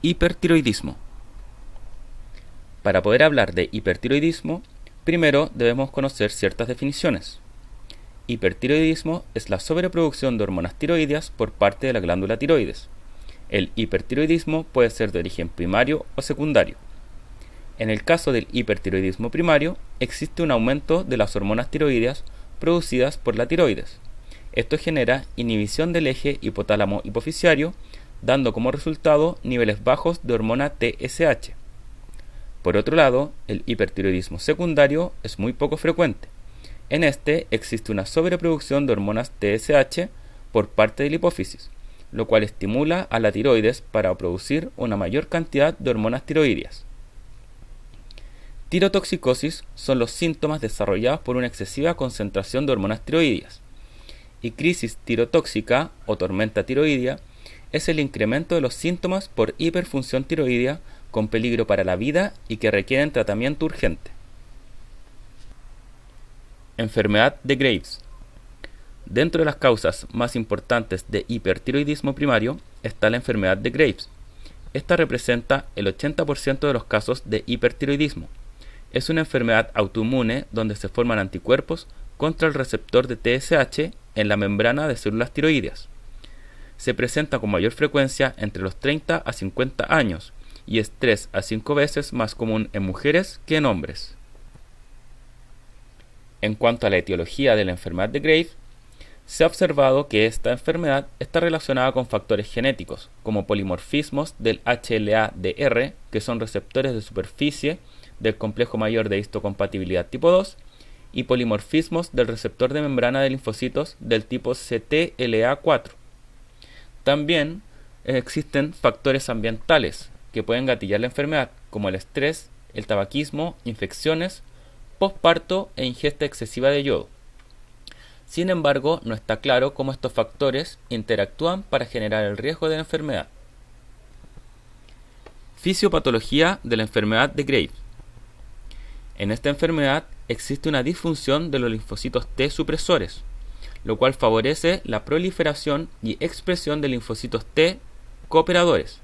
Hipertiroidismo. Para poder hablar de hipertiroidismo, primero debemos conocer ciertas definiciones. Hipertiroidismo es la sobreproducción de hormonas tiroideas por parte de la glándula tiroides. El hipertiroidismo puede ser de origen primario o secundario. En el caso del hipertiroidismo primario, existe un aumento de las hormonas tiroideas producidas por la tiroides. Esto genera inhibición del eje hipotálamo hipoficiario, dando como resultado niveles bajos de hormona TSH. Por otro lado, el hipertiroidismo secundario es muy poco frecuente. En este existe una sobreproducción de hormonas TSH por parte de la hipófisis, lo cual estimula a la tiroides para producir una mayor cantidad de hormonas tiroideas. Tirotoxicosis son los síntomas desarrollados por una excesiva concentración de hormonas tiroideas. Y crisis tirotóxica o tormenta tiroidea es el incremento de los síntomas por hiperfunción tiroidea con peligro para la vida y que requieren tratamiento urgente. Enfermedad de Graves. Dentro de las causas más importantes de hipertiroidismo primario está la enfermedad de Graves. Esta representa el 80% de los casos de hipertiroidismo. Es una enfermedad autoinmune donde se forman anticuerpos contra el receptor de TSH en la membrana de células tiroideas. Se presenta con mayor frecuencia entre los 30 a 50 años y es 3 a 5 veces más común en mujeres que en hombres. En cuanto a la etiología de la enfermedad de Graves, se ha observado que esta enfermedad está relacionada con factores genéticos, como polimorfismos del HLA-DR, que son receptores de superficie del complejo mayor de histocompatibilidad tipo 2, y polimorfismos del receptor de membrana de linfocitos del tipo CTLA4. También existen factores ambientales que pueden gatillar la enfermedad, como el estrés, el tabaquismo, infecciones, posparto e ingesta excesiva de yodo. Sin embargo, no está claro cómo estos factores interactúan para generar el riesgo de la enfermedad. Fisiopatología de la enfermedad de Graves. En esta enfermedad existe una disfunción de los linfocitos T supresores, lo cual favorece la proliferación y expresión de linfocitos T cooperadores.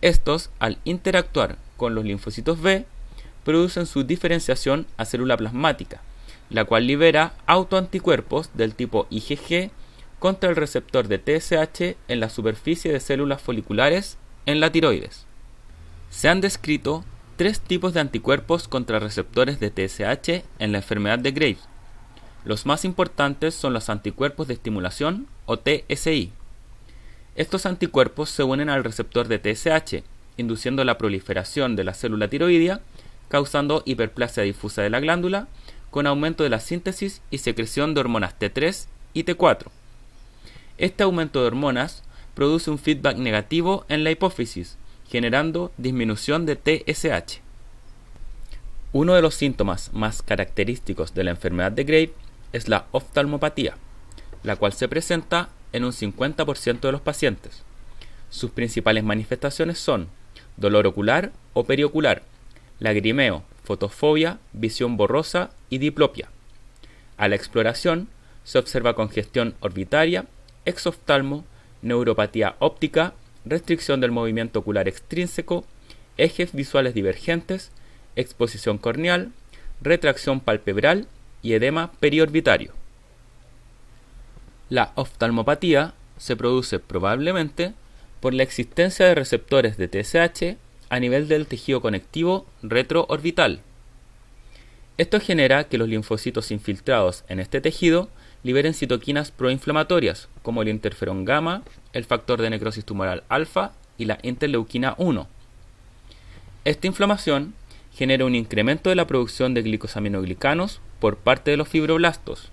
Estos, al interactuar con los linfocitos B, producen su diferenciación a célula plasmática, la cual libera autoanticuerpos del tipo IgG contra el receptor de TSH en la superficie de células foliculares en la tiroides. Se han descrito 3 tipos de anticuerpos contra receptores de TSH en la enfermedad de Graves. Los más importantes son los anticuerpos de estimulación o TSI. Estos anticuerpos se unen al receptor de TSH, induciendo la proliferación de la célula tiroidea, causando hiperplasia difusa de la glándula, con aumento de la síntesis y secreción de hormonas T3 y T4. Este aumento de hormonas produce un feedback negativo en la hipófisis, generando disminución de TSH. Uno de los síntomas más característicos de la enfermedad de Graves es la oftalmopatía, la cual se presenta en un 50% de los pacientes. Sus principales manifestaciones son dolor ocular o periocular, lagrimeo, fotofobia, visión borrosa y diplopia. A la exploración se observa congestión orbitaria, exoftalmo, neuropatía óptica, restricción del movimiento ocular extrínseco, ejes visuales divergentes, exposición corneal, retracción palpebral y edema periorbitario. La oftalmopatía se produce probablemente por la existencia de receptores de TSH a nivel del tejido conectivo retroorbital. Esto genera que los linfocitos infiltrados en este tejido liberen citoquinas proinflamatorias como el interferón gamma, el factor de necrosis tumoral alfa y la interleuquina 1. Esta inflamación genera un incremento de la producción de glicosaminoglicanos por parte de los fibroblastos,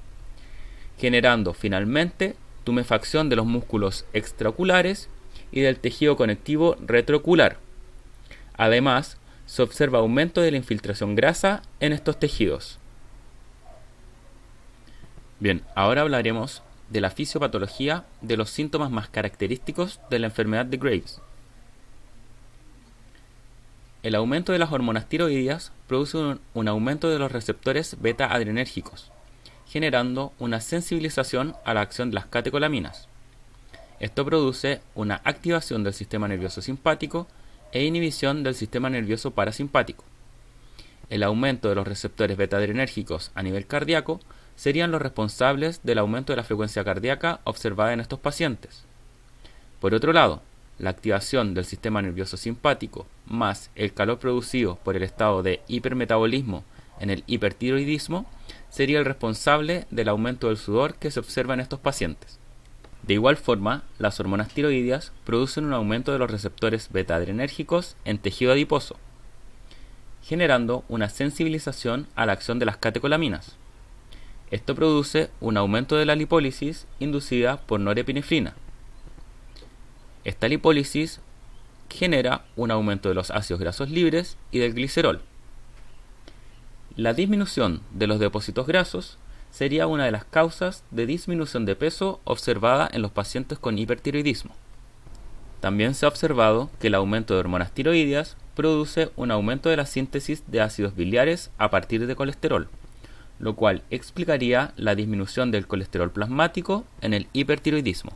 generando finalmente tumefacción de los músculos extraoculares y del tejido conectivo retroocular. Además, se observa aumento de la infiltración grasa en estos tejidos. Bien, ahora hablaremos de la fisiopatología de los síntomas más característicos de la enfermedad de Graves. El aumento de las hormonas tiroideas produce un aumento de los receptores beta-adrenérgicos, generando una sensibilización a la acción de las catecolaminas. Esto produce una activación del sistema nervioso simpático e inhibición del sistema nervioso parasimpático. El aumento de los receptores beta-adrenérgicos a nivel cardíaco serían los responsables del aumento de la frecuencia cardíaca observada en estos pacientes. Por otro lado, la activación del sistema nervioso simpático más el calor producido por el estado de hipermetabolismo en el hipertiroidismo sería el responsable del aumento del sudor que se observa en estos pacientes. De igual forma, las hormonas tiroideas producen un aumento de los receptores beta-adrenérgicos en tejido adiposo, generando una sensibilización a la acción de las catecolaminas. Esto produce un aumento de la lipólisis inducida por norepinefrina. Esta lipólisis genera un aumento de los ácidos grasos libres y del glicerol. La disminución de los depósitos grasos sería una de las causas de disminución de peso observada en los pacientes con hipertiroidismo. También se ha observado que el aumento de hormonas tiroideas produce un aumento de la síntesis de ácidos biliares a partir de colesterol, lo cual explicaría la disminución del colesterol plasmático en el hipertiroidismo.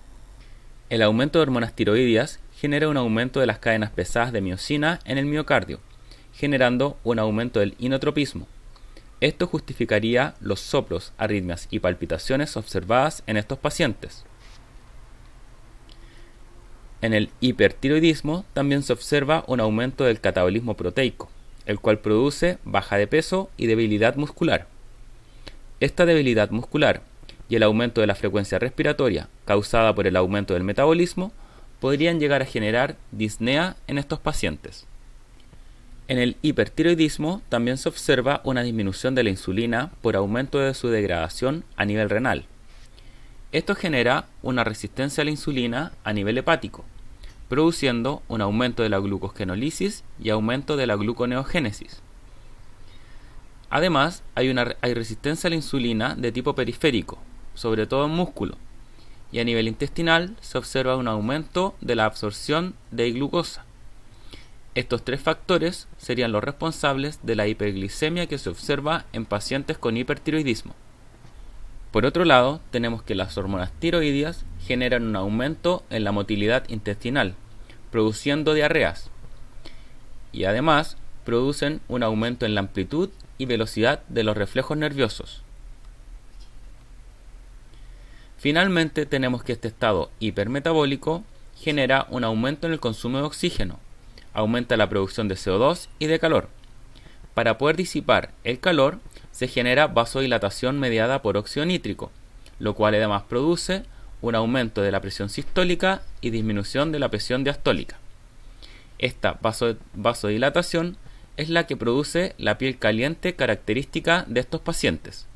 El aumento de hormonas tiroideas genera un aumento de las cadenas pesadas de miosina en el miocardio, generando un aumento del inotropismo. Esto justificaría los soplos, arritmias y palpitaciones observadas en estos pacientes. En el hipertiroidismo también se observa un aumento del catabolismo proteico, el cual produce baja de peso y debilidad muscular. Esta debilidad muscular y el aumento de la frecuencia respiratoria causada por el aumento del metabolismo podrían llegar a generar disnea en estos pacientes. En el hipertiroidismo también se observa una disminución de la insulina por aumento de su degradación a nivel renal. Esto genera una resistencia a la insulina a nivel hepático, produciendo un aumento de la glucogenólisis y aumento de la gluconeogénesis. Además, hay resistencia a la insulina de tipo periférico, sobre todo en músculo, y a nivel intestinal se observa un aumento de la absorción de glucosa. Estos tres factores serían los responsables de la hiperglicemia que se observa en pacientes con hipertiroidismo. Por otro lado, tenemos que las hormonas tiroideas generan un aumento en la motilidad intestinal, produciendo diarreas, y además producen un aumento en la amplitud y velocidad de los reflejos nerviosos. Finalmente, tenemos que este estado hipermetabólico genera un aumento en el consumo de oxígeno, aumenta la producción de CO2 y de calor. Para poder disipar el calor, se genera vasodilatación mediada por óxido nítrico, lo cual además produce un aumento de la presión sistólica y disminución de la presión diastólica. Esta vasodilatación es la que produce la piel caliente característica de estos pacientes.